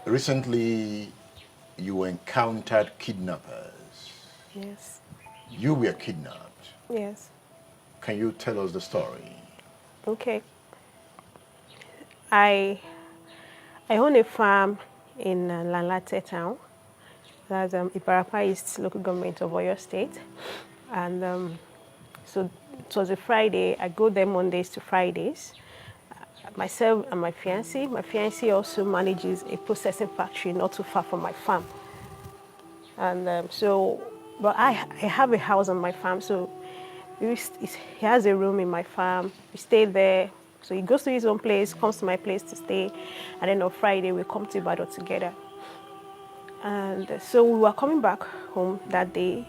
Recently, you encountered kidnappers. Yes. You were kidnapped. Yes. Can you tell us the story? Okay. I I own a farm in Lanlate town. That's Ibarapa East local government of Oyo State. And so it was a Friday. I go there Mondays to Fridays. Myself and my fiancé. My fiancé also manages a processing factory not too far from my farm. And but I have a house on my farm, so he has a room in my farm. We stay there. So he goes to his own place, comes to my place to stay, and then on Friday we come to Ibadan together. And so we were coming back home that day.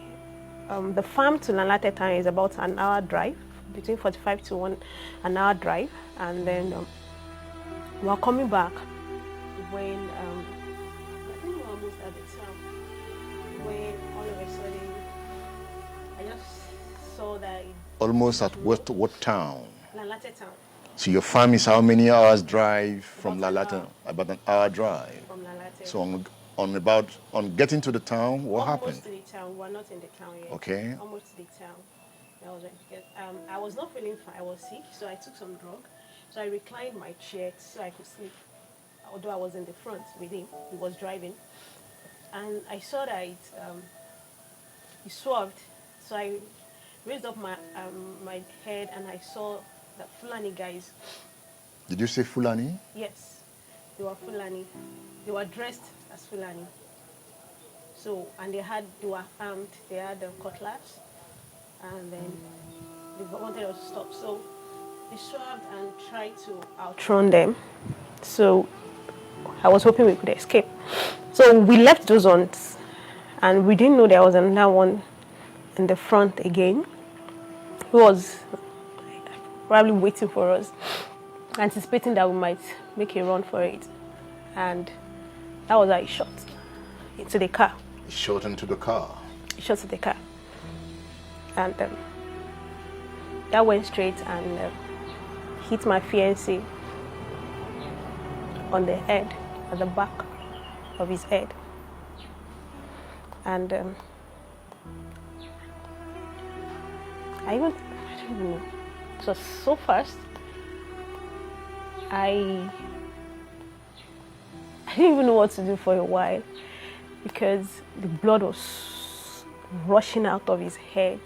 The farm to Lanlate town is about an hour drive, between 45 to an hour drive, and then we were coming back when I think we were almost at the town when all of a sudden I just saw that Almost at what town? Lanlate town. So your farm is how many hours drive from About an Lalata? hour About an hour drive. from Lanlate. So on getting to the town, what happened? Almost to the town. We're not in the town yet. Okay. Almost to the town. That was it. Because, I was not feeling fine. I was sick, so I took some drug. So I reclined my chair so I could sleep. Although I was in the front with him, he was driving, and I saw that he swerved. So I raised up my head and I saw that Fulani guys. Did you say Fulani? Yes, they were Fulani. They were dressed as Fulani. So, and they were armed. They had cutlass, and then they wanted us to stop. So they swerved and tried to outrun them. So I was hoping we could escape. So we left those ones, and we didn't know there was another one in the front again, who was probably waiting for us, anticipating that we might make a run for it. And that was how he shot into the car. He shot into the car. He shot into the car. And that went straight and hit my fiancé on the head, at the back of his head. And I don't even know. It was so fast. I didn't even know what to do for a while because the blood was rushing out of his head.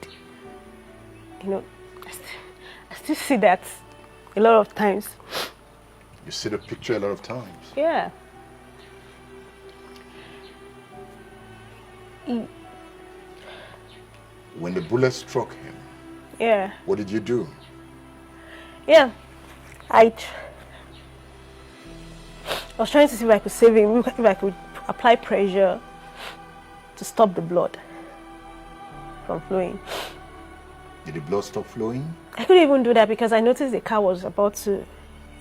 You know, I still see that a lot of times. You see the picture a lot of times. Yeah. When the bullet struck him, Yeah. what did you do? Yeah. I was trying to see if I could save him, if I could apply pressure to stop the blood from flowing. Did the blood stop flowing? I couldn't even do that because I noticed the car was about to,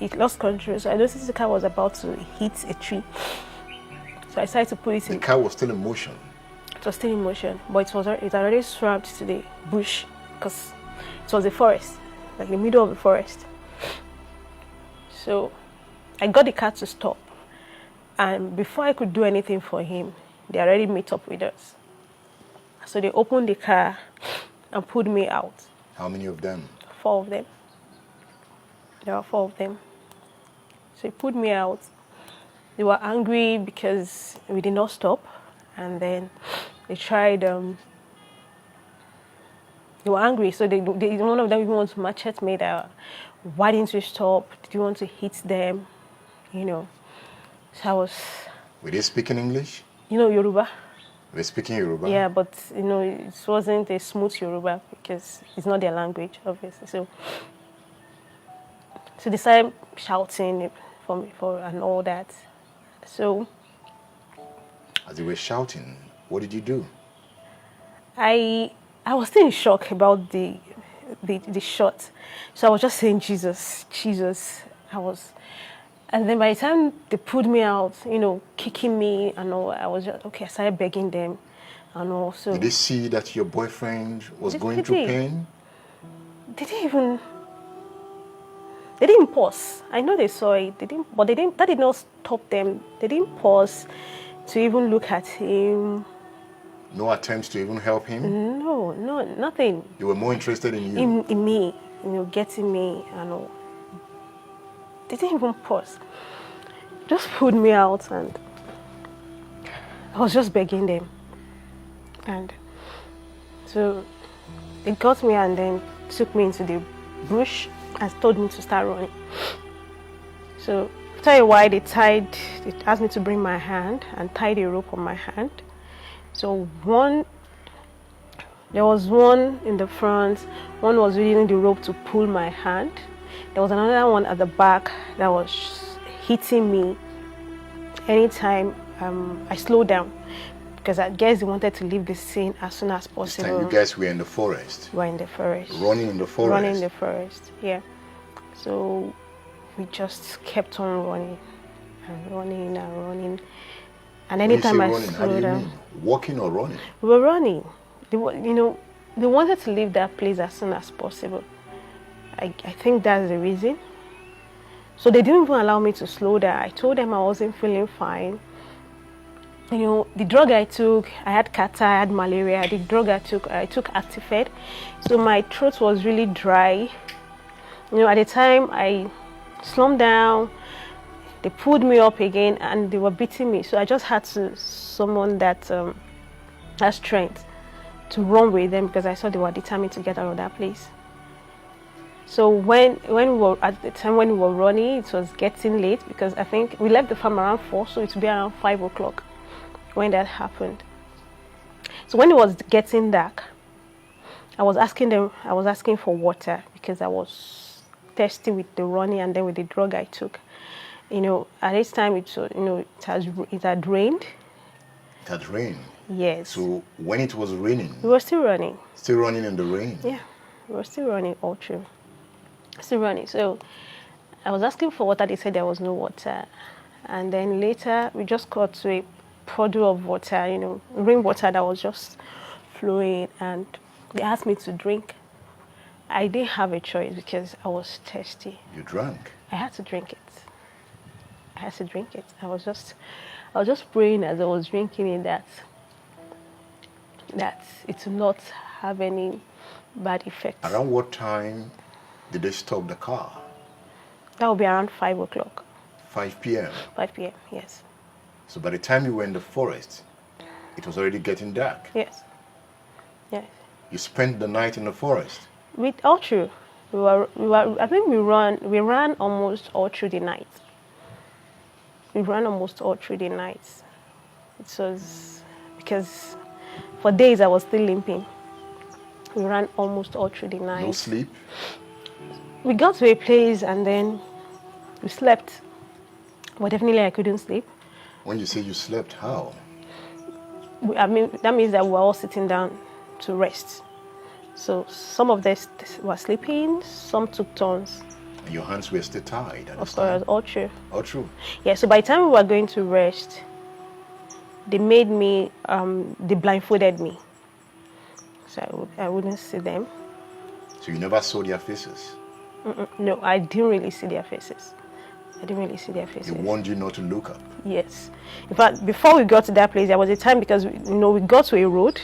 it lost control. So I noticed the car was about to hit a tree. So I decided to put it in. The car was still in motion. It was still in motion, but it already swerved to the bush because it was a forest, like the middle of the forest. So I got the car to stop. And before I could do anything for him, they already met up with us. So they opened the car and pulled me out. How many of them? 4 of them. There were 4 of them. So they pulled me out. They were angry because we did not stop. And then they tried, they were angry. So one of them even wanted to machete me that, why didn't you stop? Did you want to hit them? You know. So I was... Were they speaking English? You know Yoruba? Were they speaking Yoruba? Yeah, but, you know, it wasn't a smooth Yoruba because it's not their language, obviously. So they started shouting for me and all that. So... As they were shouting, what did you do? I was still in shock about the shot. So I was just saying, Jesus, Jesus. And then by the time they pulled me out, you know, kicking me and all, I was just, okay, I started begging them and all. So did they see that your boyfriend was going through pain? They didn't even... They didn't pause. I know they saw it. They didn't, but they didn't. That did not stop them. They didn't pause to even look at him. No attempts to even help him? No, nothing. They were more interested in you? In me, getting me and all. They didn't even pause. Just pulled me out, and I was just begging them. And so they got me and then took me into the bush and told me to start running. So after a while, they asked me to bring my hand and tied a rope on my hand. So there was one in the front, one was using the rope to pull my hand. There was another one at the back that was hitting me anytime I slowed down, because I guess they wanted to leave the scene as soon as possible. This time you guys were in the forest? We were in the forest. Running in the forest? Running in the forest, yeah. So we just kept on running and running and running. And anytime I slowed down, walking or running? we were running. They wanted to leave that place as soon as possible. I think that's the reason. So they didn't even allow me to slow down. I told them I wasn't feeling fine. The drug I took, I had catarrh, I had malaria. The drug I took Actifed. So my throat was really dry. At the time I slumped down, they pulled me up again and they were beating me. So I just had to summon that strength to run with them, because I saw they were determined to get out of that place. So when we were running, it was getting late, because I think we left the farm around 4, so it would be around 5 o'clock when that happened. So when it was getting dark, I was asking for water, because I was thirsty with the running and then with the drug I took. At this time it had rained. It had rained? Yes. So when it was raining? We were still running. Still running in the rain? Yeah, we were still running all through. Still running. So I was asking for water. They said there was no water. And then later we just got to a puddle of water, rainwater that was just flowing, and they asked me to drink. I didn't have a choice because I was thirsty. You drank? I had to drink it. I was just praying as I was drinking it that it will not have any bad effects. Around what time did they stop the car? That would be around 5 o'clock. 5 p.m.? 5 p.m., yes. So by the time you were in the forest, it was already getting dark? Yes. Yes. You spent the night in the forest? All through. I think we ran almost all through the night. We ran almost all through the night. It was because for days I was still limping. We ran almost all through the night. No sleep? We got to a place and then we slept. But definitely I couldn't sleep. When you say you slept, how? That means that we were all sitting down to rest. So some of them were sleeping, some took turns. And your hands were still tied at Of course, all true. All true? Yeah, so by the time we were going to rest, they made me, they blindfolded me. So I wouldn't see them. So you never saw their faces? No, I didn't really see their faces. They warned you not to look up? Yes. In fact, before we got to that place, there was a time because, we got to a road.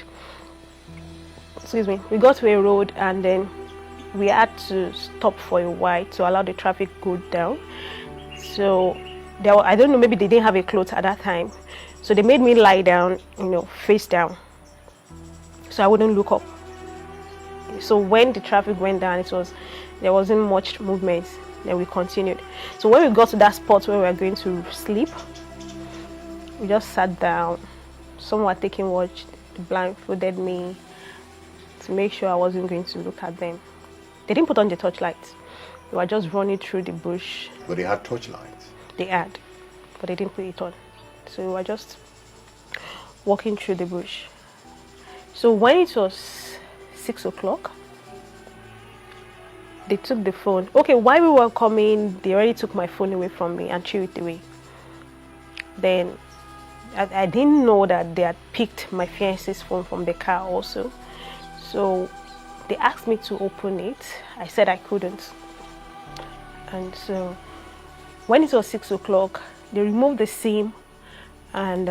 We got to a road and then we had to stop for a while to allow the traffic go down. So, I don't know, maybe they didn't have a cloth at that time. So they made me lie down, face down. So I wouldn't look up. So when the traffic went down, there wasn't much movement. Then we continued. So when we got to that spot where we were going to sleep, we just sat down. Some were taking watch, they blindfolded me to make sure I wasn't going to look at them. They didn't put on the torchlights. They were just running through the bush. But they had torchlights? They had, but they didn't put it on. So we were just walking through the bush. So when it was 6 o'clock, they took the phone. Okay, while we were coming, they already took my phone away from me and threw it away. Then I didn't know that they had picked my fiancé's phone from the car also. So they asked me to open it. I said I couldn't. And so when it was 6 o'clock, they removed the SIM, and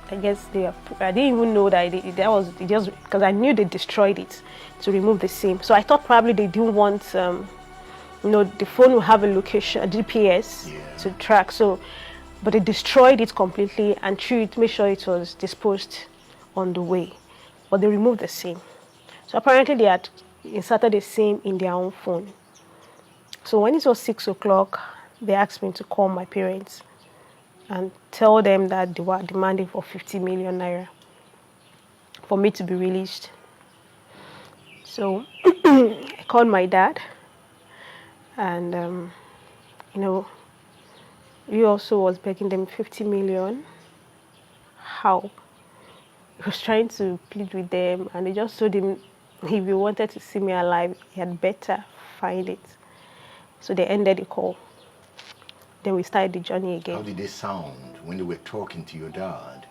I guess I didn't even know that that was just because I knew they destroyed it to remove the SIM. So I thought probably they didn't want, the phone will have a location, a GPS to track. So, but they destroyed it completely and threw it, made sure it was disposed on the way. But they removed the SIM. So apparently they had inserted the SIM in their own phone. So when it was 6 o'clock, they asked me to call my parents and tell them that they were demanding for 50 million naira for me to be released. So I called my dad, and he also was begging them 50 million. How? He was trying to plead with them, and they just told him if he wanted to see me alive, he had better find it. So they ended the call. Then we started the journey again. How did they sound when they were talking to your dad?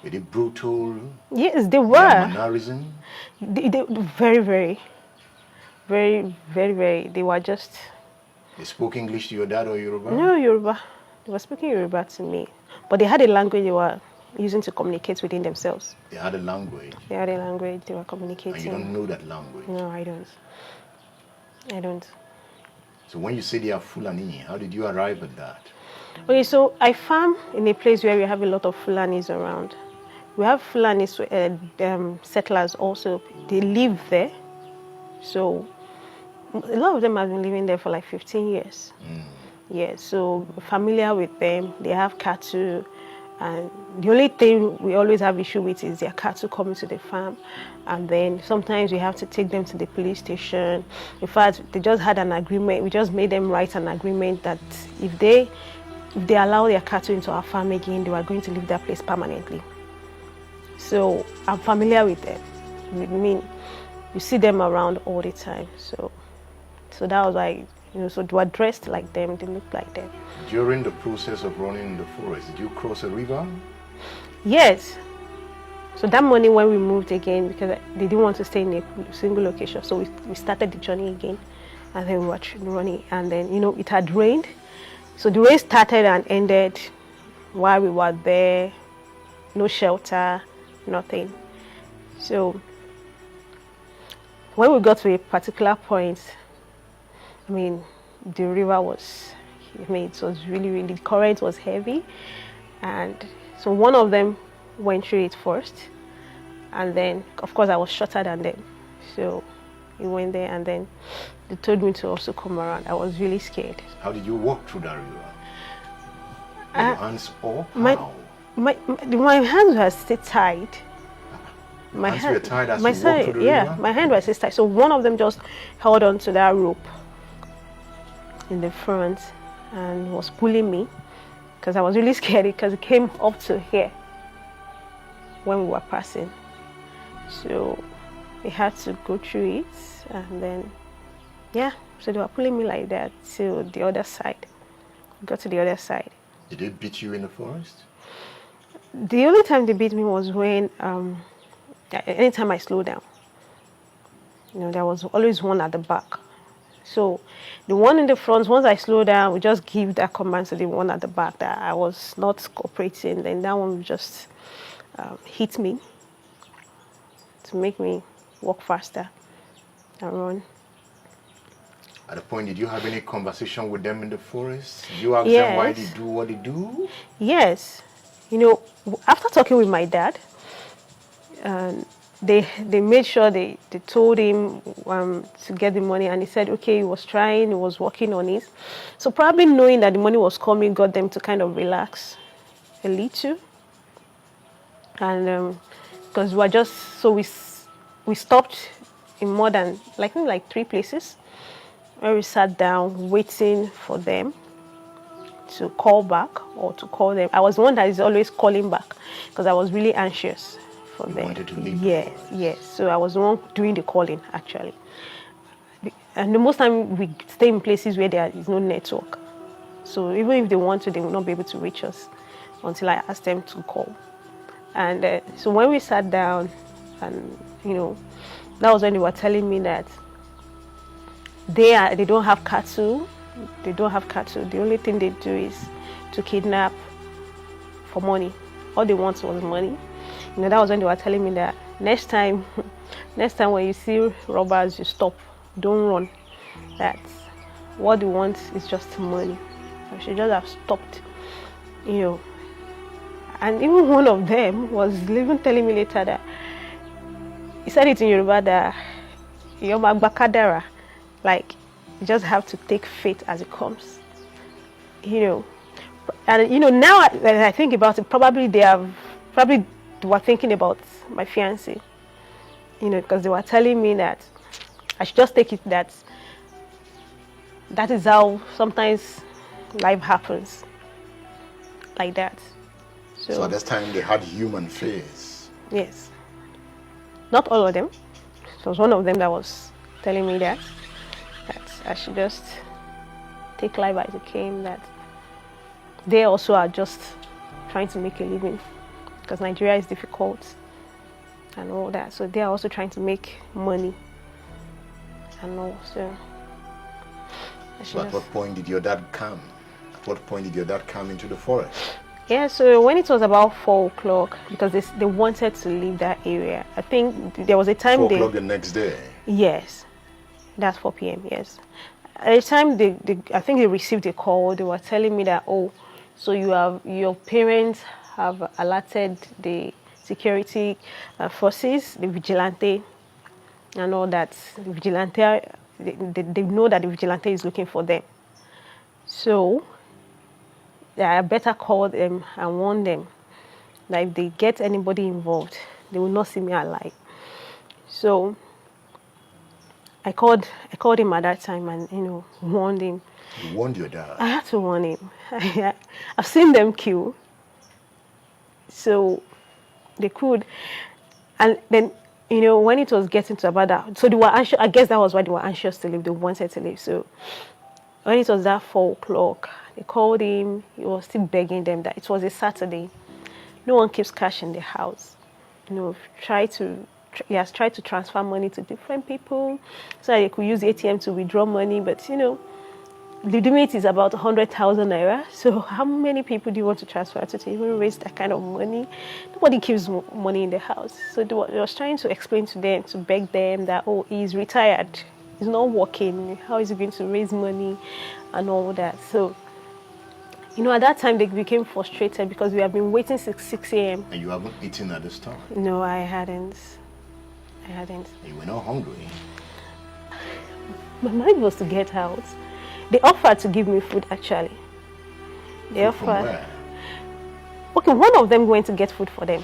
Were they brutal? Yes, they were. Mannerism? They very, very, very, very, very. They were just. They spoke English to your dad or Yoruba? No, Yoruba. They were speaking Yoruba to me, but they had a language they were using to communicate within themselves. They had a language? They had a language they were communicating. And you don't know that language? No, I don't. I don't. So when you say they are Fulani, how did you arrive at that? Okay, so I farm in a place where we have a lot of Fulanis around. We have Fulani settlers also. They live there. So a lot of them have been living there for like 15 years. Yeah, so familiar with them. They have cattle. And the only thing we always have issue with is their cattle coming to the farm. And then sometimes we have to take them to the police station. In fact, they just had an agreement. We just made them write an agreement that if they allow their cattle into our farm again, they were going to leave that place permanently. So I'm familiar with them. I mean, you see them around all the time. So that was why, so they were dressed like them, they looked like them. During the process of running in the forest, did you cross a river? Yes. So that morning when we moved again, because they didn't want to stay in a single location, so we started the journey again, and then we were running, and then, it had rained. So the rain started and ended while we were there, no shelter, nothing. So when we got to a particular point, the river was, it was really, really, the current was heavy. And so one of them went through it first. And then, of course, I was shorter than them. So he went there, and then they told me to also come around. I was really scared. How did you walk through that river? Were your hands up? My hands were still tied. My hands were tied as you walked through the river? My hand was still tied. So one of them just held on to that rope in the front and was pulling me, because I was really scared, because it came up to here when we were passing. So we had to go through it, and then so they were pulling me like that to the other side. We got to the other side. Did they beat you in the forest? The only time they beat me was when anytime I slowed down. There was always one at the back. So the one in the front, once I slow down, we just give that command to the one at the back that I was not cooperating. Then that one would just hit me to make me walk faster and run. At a point, did you have any conversation with them in the forest? Did you ask them why they do what they do? Yes. After talking with my dad, they made sure they told him to get the money, and he said, okay, he was trying, he was working on it. So probably knowing that the money was coming got them to kind of relax a little. And because we stopped in more than, like 3 places where we sat down waiting for them to call back or to call them. I was the one that is always calling back because I was really anxious for them. Wanted to leave. Yes. So I was the one doing the calling, actually. And the most time we stay in places where there is no network. So even if they want to, they will not be able to reach us until I ask them to call. And so when we sat down, and that was when they were telling me that they don't have cattle. They don't have cattle. The only thing they do is to kidnap for money. All they want was money. That was when they were telling me that next time when you see robbers, you stop, don't run. That what they want is just money. I should just have stopped, And even one of them was even telling me later that he said it in Yoruba that you're magbakadara, like you just have to take fate as it comes, And now I think about it, probably they were thinking about my fiancé, because they were telling me that I should just take it that is how sometimes life happens, like that. So at this time they had human face. Yes. Not all of them. It was one of them that was telling me that I should just take life as it came, that they also are just trying to make a living because Nigeria is difficult and all that. So they are also trying to make money and all. So at what point did your dad come? At what point did your dad come into the forest? Yeah, so when it was about 4 o'clock, because they wanted to leave that area. I think there was a time 4 o'clock the next day? Yes, that's 4 p.m., yes. At the time, I think they received a call. They were telling me that, so your parents have alerted the security forces, the vigilante, and all that. The vigilante, they know that the vigilante is looking for them. So I better call them and warn them that if they get anybody involved, they will not see me alive. So I called him at that time and warned him. You warned your dad? I had to warn him. I've seen them kill, so they could. And then when it was getting to about that, so they were anxious. I guess that was why they were anxious to leave. They wanted to leave. So when it was that 4 o'clock, they called him. He was still begging them that it was a Saturday. No one keeps cash in the house. He has tried to transfer money to different people so that they could use the ATM to withdraw money. But, the limit is about 100,000 naira. So how many people do you want to transfer to even raise that kind of money? Nobody keeps money in the house. So they was trying to explain to them, to beg them that, he's retired. He's not working. How is he going to raise money and all that? So, at that time, they became frustrated because we have been waiting since 6 a.m. And you haven't eaten at this time? No, I hadn't. You were not hungry? My mind was to get out. They offered to give me food, actually. They offered. From where? Okay, one of them went to get food for them.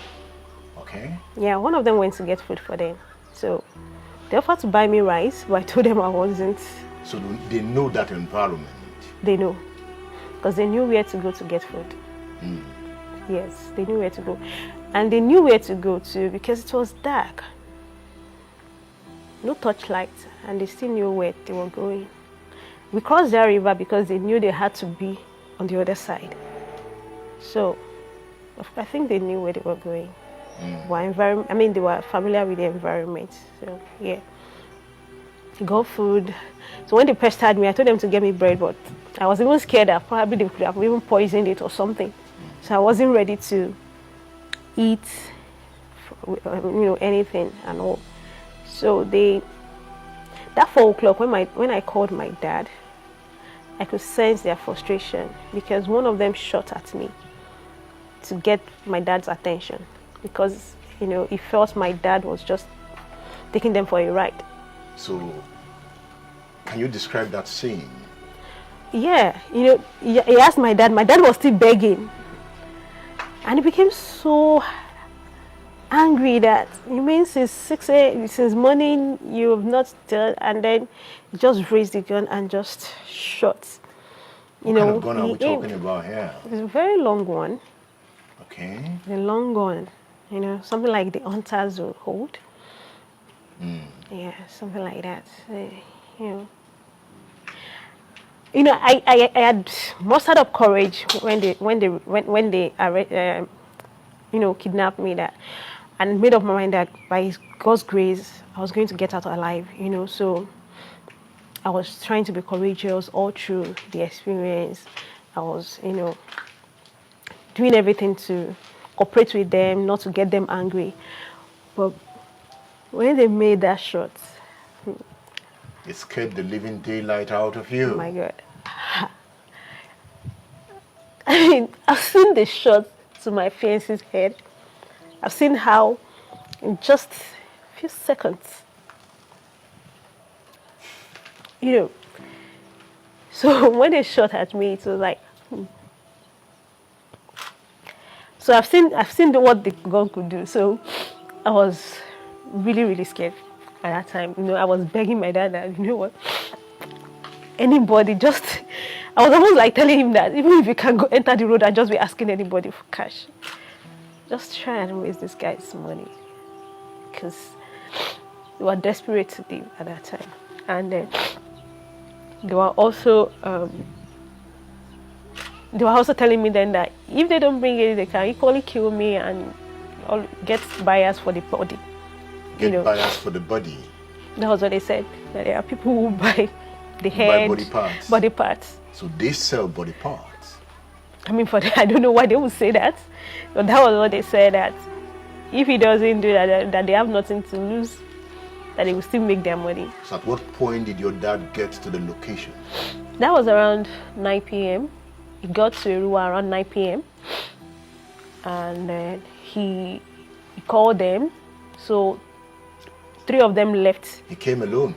Okay. Yeah, one of them went to get food for them. So they offered to buy me rice, but I told them I wasn't. So they know that environment? They know. Because they knew where to go to get food. Mm. Yes, they knew where to go. And they knew where to go to because it was dark. No torchlight, and they still knew where they were going. We crossed that river because they knew they had to be on the other side. So I think they knew where they were going. They were familiar with the environment. So yeah, got food. So when they pestered me, I told them to get me bread, but I was even scared that probably they could have even poisoned it or something. So I wasn't ready to eat, anything and all. So that 4 o'clock when I called my dad, I could sense their frustration because one of them shot at me to get my dad's attention because he felt my dad was just taking them for a ride. So can you describe that scene? Yeah, he asked my dad. My dad was still begging, and he became so angry that you mean since 6 a.m. since morning you have not done, and then he just raised the gun and just shot. What kind of gun are we talking about here? It's a very long one. Okay. The long gun, something like the hunters will hold. Yeah, something like that. I had mustered up courage when they kidnapped me, that, and made up my mind that by God's grace I was going to get out alive. So I was trying to be courageous all through the experience. I was, doing everything to cooperate with them, not to get them angry. But when they made that shot, it scared the living daylight out of you. oh my God. I mean, I've seen the shot to my fiance's head. I've seen how in just a few seconds, so when they shot at me, it was like, So I've seen what the gun could do. So I was really, really scared at that time. I was begging my dad that, what, anybody just, I was almost like telling him that even if you can go enter the road and just be asking anybody for cash, just try and waste this guy's money, because they were desperate to live at that time. And they were also telling me then that if they don't bring it, they can equally kill me and get buyers for the body. Buyers for the body. That was what they said. That there are people who buy the head, body parts. So they sell body parts. I mean, I don't know why they would say that, but that was what they said, that if he doesn't do that, that they have nothing to lose, that they will still make their money. So at what point did your dad get to the location? That was around 9 p.m. He got to Erua around 9 p.m. and then he called them. So 3 of them left. He came alone?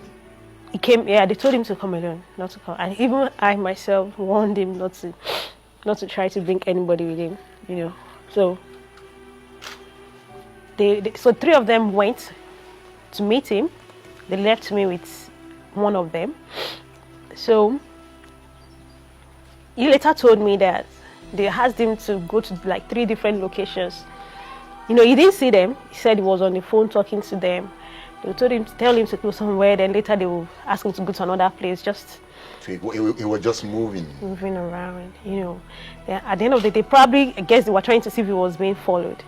He came, yeah, they told him to come alone, not to come. And even I myself warned him not to try to bring anybody with him, So so 3 of them went to meet him. They left me with 1 of them. So he later told me that they asked him to go to like 3 different locations. He didn't see them. He said he was on the phone talking to them. They told him to tell him to go somewhere. Then later they will ask him to go to another place. Just so he was just moving around. Then at the end of the day, probably, I guess they were trying to see if he was being followed.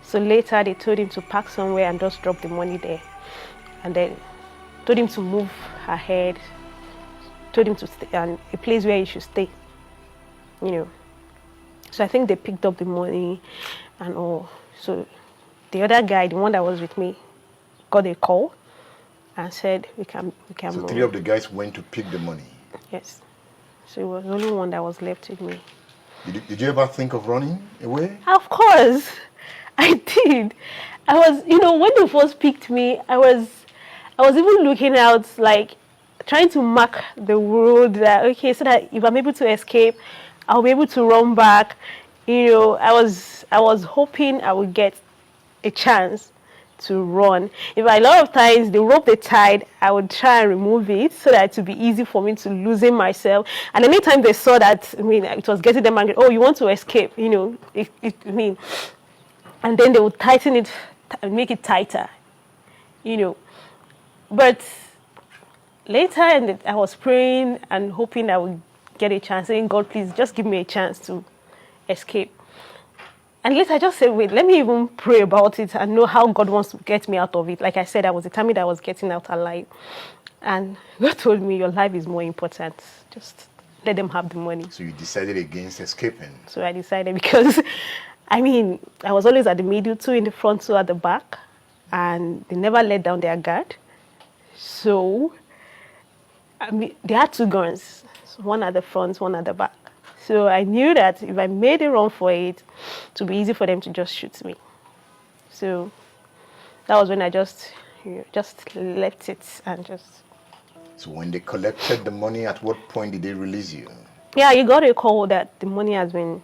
So later they told him to park somewhere and just drop the money there. And then told him to move ahead. Told him to stay and a place where he should stay. So I think they picked up the money and all. So the other guy, the one that was with me, got a call and said we can so move. 3 of the guys went to pick the money? Yes. So it was only one that was left with me. Did you ever think of running away? Of course, I did. I was, when they first picked me, I was even looking out, like trying to mark the road that, okay, so that if I'm able to escape, I'll be able to run back. I was hoping I would get a chance to run. If a lot of times the rope they tied, I would try and remove it so that it would be easy for me to loosen myself. And anytime they saw that, it was getting them angry. Oh, you want to escape? And then they would tighten it and make it tighter. But later, I was praying and hoping I would get a chance, saying, God, please just give me a chance to escape. And later I just said, wait, let me even pray about it and know how God wants to get me out of it. Like I said, I was determined I was getting out alive. And God told me, your life is more important. Just let them have the money. So you decided against escaping? So I decided because, I was always at the middle, 2 in the front, 2 at the back. And they never let down their guard. So, they had 2 guns. So 1 at the front, 1 at the back. So I knew that if I made a run for it, it would be easy for them to just shoot me. So that was when I just left it and just... So when they collected the money, at what point did they release you? Yeah, you got a call that the money has been,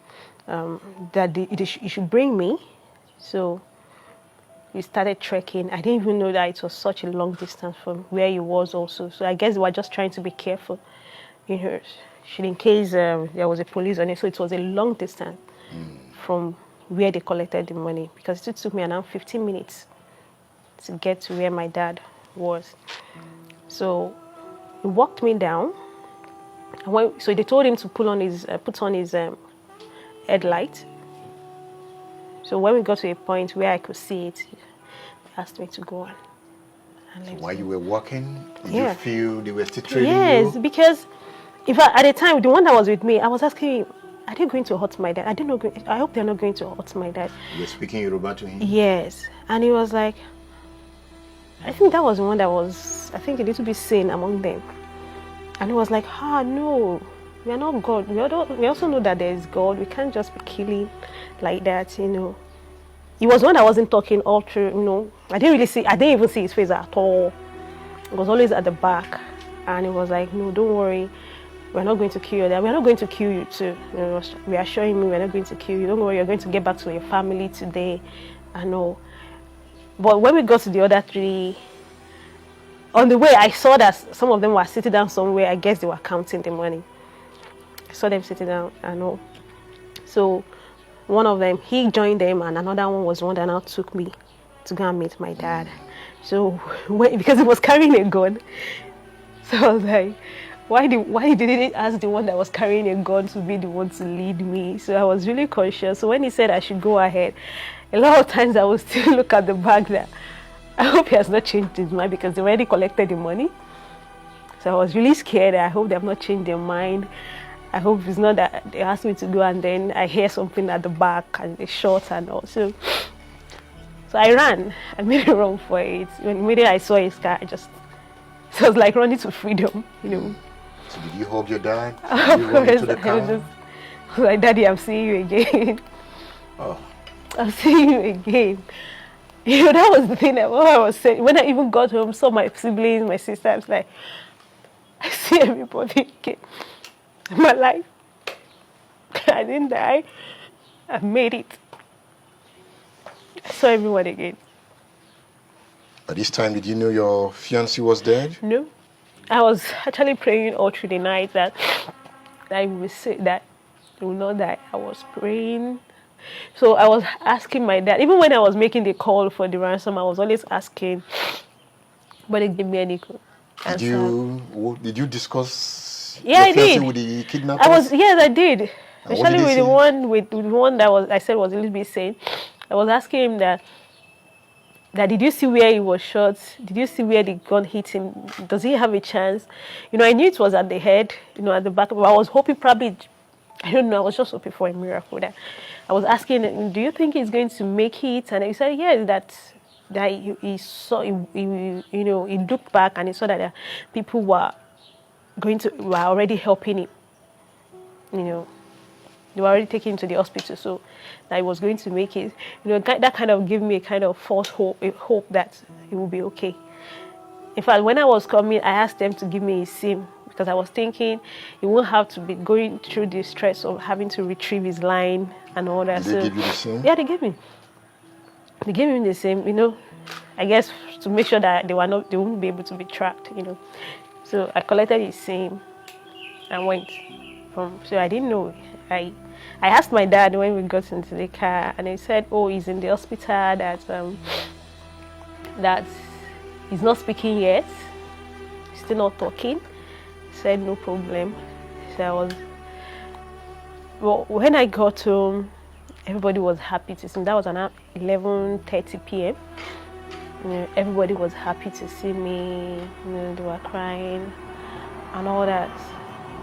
you should bring me. So we started trekking. I didn't even know that it was such a long distance from where he was also. So I guess they were just trying to be careful, in case there was a police on it. So it was a long distance from where they collected the money, because it took me around 15 minutes to get to where my dad was. So he walked me down. So they told him to put on his headlight. So when we got to a point where I could see it, he asked me to go on. So while you were walking, did you feel they were still trailing you? Yes, because in fact, at the time, the one that was with me, I was asking him, are they going to hurt my dad? I hope they're not going to hurt my dad. You were speaking Yoruba to him? Yes. And he was like, I think that was the one that was, I think, a little bit sane among them. And he was like, no, we are not God. We also know that there is God. We can't just be killing like that, you know. He was one that wasn't talking all through, you know. I didn't even see his face at all. It was always at the back. And he was like, no, don't worry. We're not going to kill you. We're not going to kill you too. You know, reassuring me we're not going to kill you. Don't worry, you're going to get back to your family today. I know. But when we got to the other three, on the way, I saw that some of them were sitting down somewhere. I guess they were counting the money. I saw them sitting down. I know. So one of them, he joined them, and another one was the one that now took me to go and meet my dad. So because he was carrying a gun, so I was like, why didn't they ask the one that was carrying a gun to be the one to lead me? So I was really conscious. So when he said I should go ahead, a lot of times I would still look at the bag that I hope he has not changed his mind, because they already collected the money. So I was really scared. I hope they have not changed their mind. I hope it's not that they asked me to go and then I hear something at the back and they shot and all. So I ran. I made a run for it. When immediately I saw his car, it was like running to freedom, you know. So did you hug your dad? Of course, I was like, Daddy, I'm seeing you again. Oh. I'm seeing you again. You know, that was the thing that I was saying. When I even got home, saw my siblings, my sister, I was like, I see everybody again. My life. I didn't die. I made it. I saw everyone again. At this time, did you know your fiancé was dead? No. I was actually praying all through the night that I will say that he will not die. I was praying. So I was asking my dad, even when I was making the call for the ransom, I was always asking, but they gave me any answer. Did you discuss I did. with the kidnappers? Yes, I did. And especially with the one that I said was a little bit sane. I was asking him that did you see where he was shot? Did you see where the gun hit him? Does he have a chance? You know, I knew it was at the head, you know, at the back. But I was hoping probably, I don't know, I was just hoping for a miracle. That I was asking, do you think he's going to make it? And he said, yes, that he saw, you know, he looked back and he saw that people were already helping him. You know, they were already taking him to the hospital, so that he was going to make it. You know, that kind of gave me a kind of false hope, a hope that he will be okay. In fact, when I was coming, I asked them to give me a SIM, because I was thinking he won't have to be going through the stress of having to retrieve his line and all that. Did they give you the SIM? Yeah, they gave me. They gave me the SIM, you know, I guess to make sure that they wouldn't be able to be tracked, you know. So I collected his SIM and went from. So I didn't know. I asked my dad when we got into the car, and he said, "Oh, he's in the hospital. That he's not speaking yet. He's still not talking." He said, "No problem." So when I got home, everybody was happy to see me. That was around 11:30 p.m. You know, everybody was happy to see me. You know, they were crying and all that.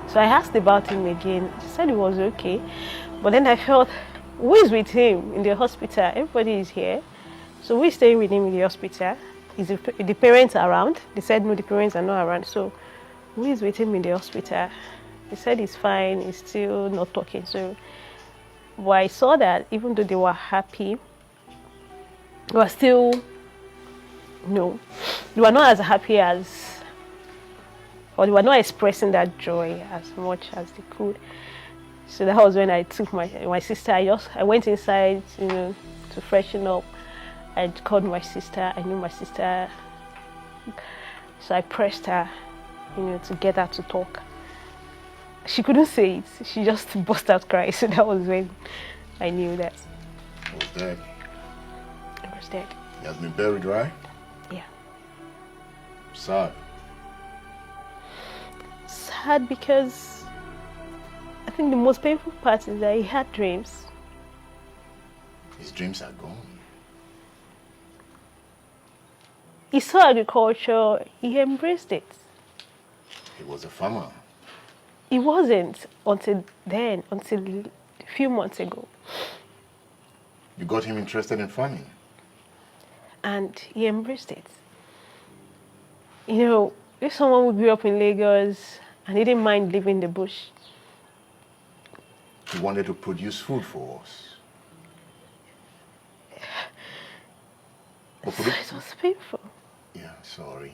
So I asked about him again. She said he was okay. But then I felt, who is with him in the hospital? Everybody is here. So we're staying with him in the hospital. Is the parents around? They said, no, the parents are not around. So who is with him in the hospital? He said he's fine. He's still not talking. So but I saw that even though they were happy, they were still, they were not as happy as, or they were not expressing that joy as much as they could. So that was when I took my sister. I went inside, to freshen up. I called my sister. I knew my sister, so I pressed her, to get her to talk. She couldn't say it. She just burst out crying. So that was when I knew that he was dead. I was dead. He has been buried, right? Yeah. Sad. Sad because I think the most painful part is that he had dreams. His dreams are gone. he saw agriculture, he embraced it. He was a farmer. He wasn't until then, until a few months ago. You got him interested in farming? And he embraced it. You know, if someone who grew up in Lagos and he didn't mind living in the bush. He wanted to produce food for us. It was painful. Yeah, sorry.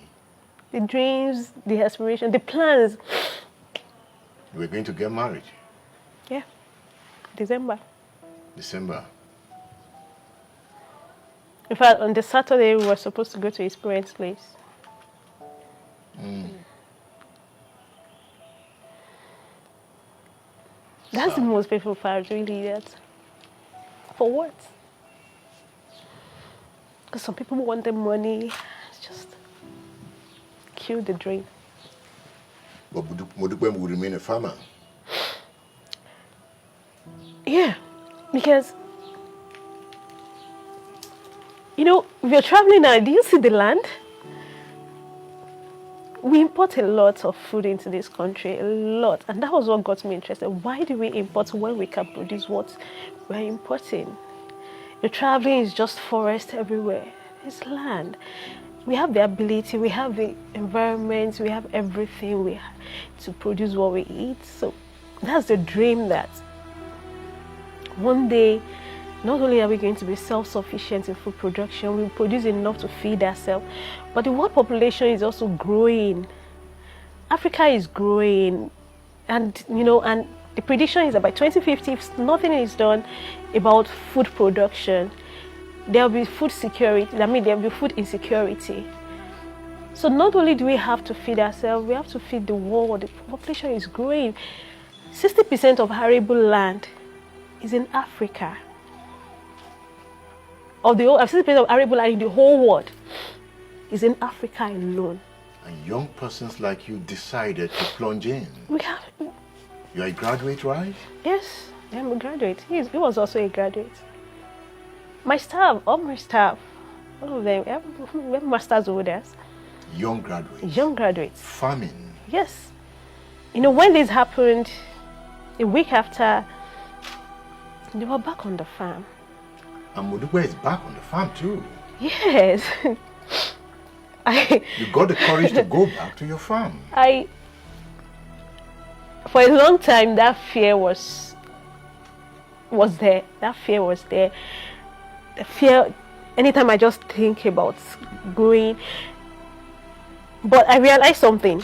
The dreams, the aspirations, the plans. You were going to get married? Yeah, December. December. In fact, on the Saturday, we were supposed to go to his parents' place. That's the most painful part, really. That for what? Because some people want the money. It's just kill the dream. But Modukwem will remain a farmer. Yeah, because you know, if you're traveling now, do you see the land? We import a lot of food into this country, a lot. And that was what got me interested. Why do we import when we can produce what we're importing? You're traveling, it's just forest everywhere. It's land. We have the ability, we have the environment, we have everything we have to produce what we eat. So that's the dream that one day, not only are we going to be self-sufficient in food production, we produce enough to feed ourselves, but the world population is also growing. Africa is growing, and you know, and the prediction is that by 2050, if nothing is done about food production, there will be food security. I mean, there will be food insecurity. So not only do we have to feed ourselves, we have to feed the world. The population is growing. 60% of arable land is in Africa. Of the 60% of arable land in the whole world is in Africa alone. And young persons like you decided to plunge in. You're a graduate, right? Yes, I'm a graduate. He was also a graduate. My staff, all my staff, all of them, we have master's holders. Young graduates. Young graduates. Farming. Yes. You know, when this happened, a week after, they were back on the farm. And Modukwe is back on the farm too. Yes. You got the courage to go back to your farm. For a long time, that fear was there. That fear was there. The fear, anytime I just think about going. But I realized something.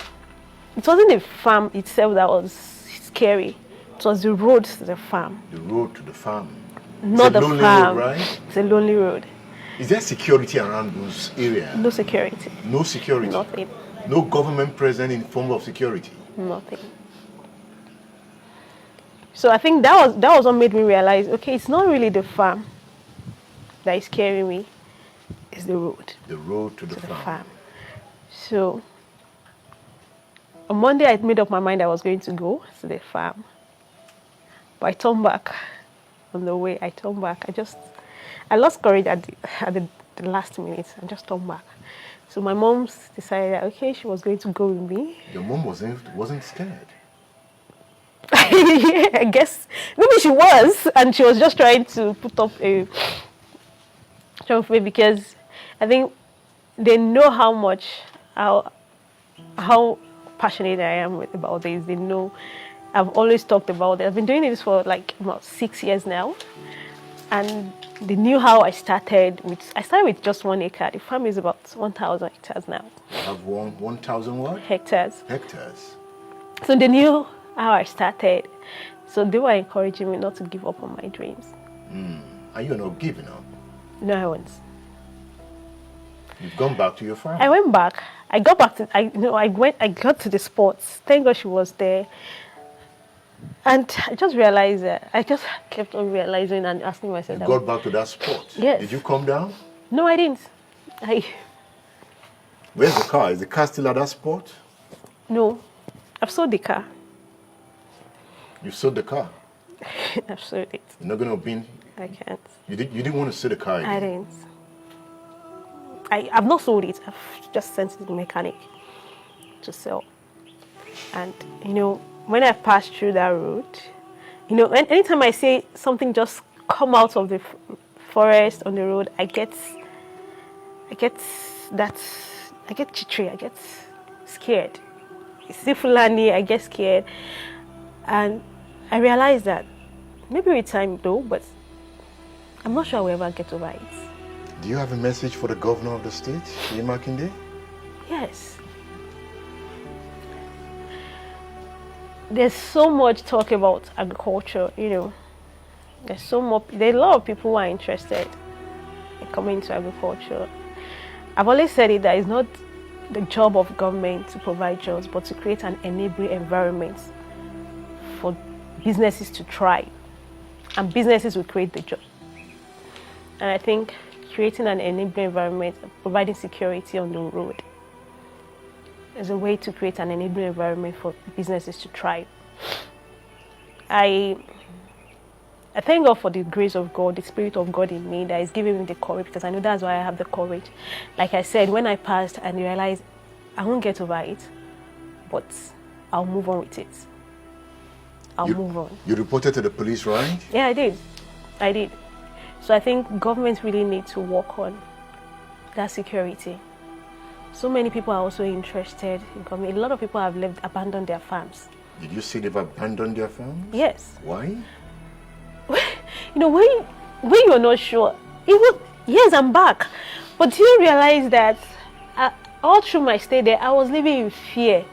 It wasn't the farm itself that was scary. It was the road to the farm. The road to the farm. Not the farm. Road, right? It's a lonely road. Is there security around those areas? No security. No security? Nothing. No government present in form of security? Nothing. So I think that was what made me realize, okay, it's not really the farm that is carrying me. It's the road. The road to the farm. So on Monday, I made up my mind I was going to go to the farm. But I turned back. On the way, I turned back. I lost courage at the last minute. I just turned back. So my mom decided that, okay, she was going to go with me. Your mom wasn't scared? Yeah, I guess maybe she was, and she was just trying to put up a trophy because I think they know how passionate I am about this. They know I've always talked about it. I've been doing this for like about 6 years now, and they knew how I started. I started with just 1 acre. The farm is about 1,000 hectares now. You have 1,000 what? Hectares. Hectares. So they knew how I started. So they were encouraging me not to give up on my dreams. Are you not giving up? No, I won't. You've gone back to your farm? I went back. I got back to, I got to the sports. Thank God she was there. And I just realized that, I just kept on realizing and asking myself. You got back to that sport? Yes. Did you come down? No, I didn't. Where's the car? Is the car still at that spot? No, I've sold the car. You sold the car? I've sold it. You're not going to be... I can't. You didn't want to sell the car again? I didn't. I've not sold it. I've just sent it to the mechanic to sell. And, when I pass through that road, anytime I see something just come out of the forest on the road, I get chittery, I get scared. See Fulani, I get scared. And I realized that maybe with time though, but I'm not sure I will ever get over it. Do you have a message for the governor of the state, Seyi Makinde? Yes. There's so much talk about agriculture, There's a lot of people who are interested in coming into agriculture. I've always said it that it's not the job of government to provide jobs, but to create an enabling environment for businesses to thrive. And businesses will create the job. And I think creating an enabling environment, providing security on the road, is a way to create an enabling environment for businesses to thrive. I thank God for the grace of God, the Spirit of God in me that is giving me the courage, because I know that's why I have the courage. Like I said, when I passed and realized I won't get over it, but I'll move on with it. I'll move on. You reported to the police, right? Yeah, I did. So I think governments really need to work on that security. So many people are also interested in coming. A lot of people have abandoned their farms. Did you see they've abandoned their farms? Yes. Why? When you're not sure, yes, I'm back. But do you realize that all through my stay there, I was living in fear.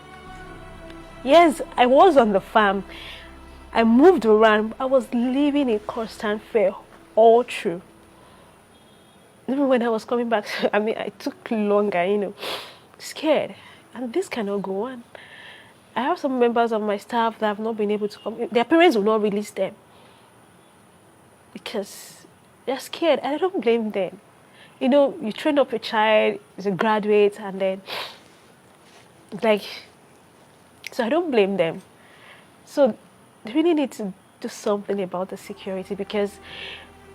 Yes, I was on the farm. I moved around. I was living in constant fear all through. Even when I was coming back, I took longer, scared. And this cannot go on. I have some members of my staff that have not been able to come. Their parents will not release them because they're scared. And I don't blame them. You train up a child, he's a graduate, and then, so I don't blame them. So they really need to do something about the security, because,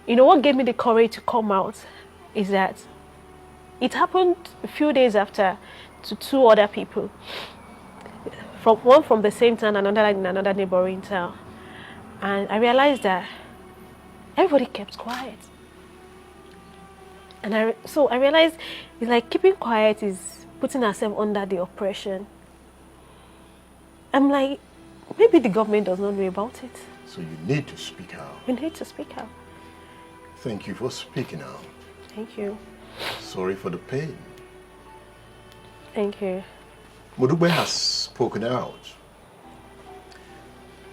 what gave me the courage to come out is that it happened a few days after to two other people. One from the same town, another in another neighboring town. And I realized that everybody kept quiet. And I realized it's like keeping quiet is putting ourselves under the oppression. I'm like, maybe the government does not know about it. So you need to speak out. We need to speak out. Thank you for speaking out. Thank you. Sorry for the pain. Thank you. Modukwe has spoken out.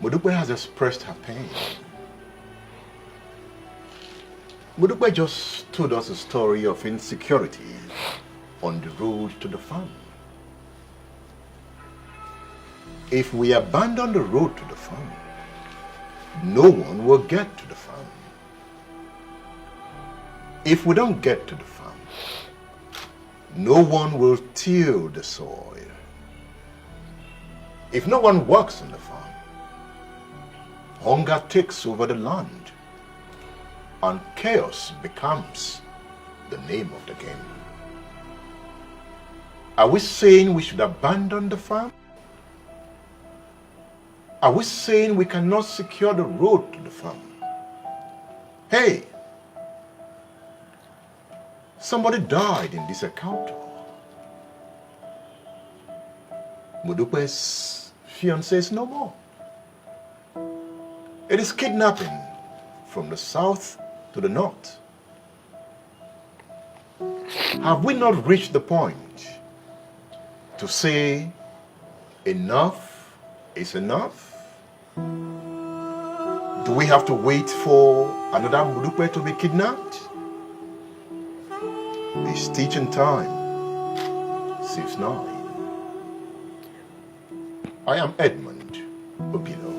Modukwe has expressed her pain. Modukwe just told us a story of insecurity on the road to the farm. If we abandon the road to the farm, no one will get to the farm. If we don't get to the farm, no one will till the soil. If no one works in the farm, hunger takes over the land, and chaos becomes the name of the game. Are we saying we should abandon the farm? Are we saying we cannot secure the road to the farm? Hey, somebody died in this encounter. Modukwe's fiancé is no more. It is kidnapping from the south to the north. Have we not reached the point to say enough is enough? Do we have to wait for another Modukwe to be kidnapped? It's teaching time. 6-9. I am Edmund Obino.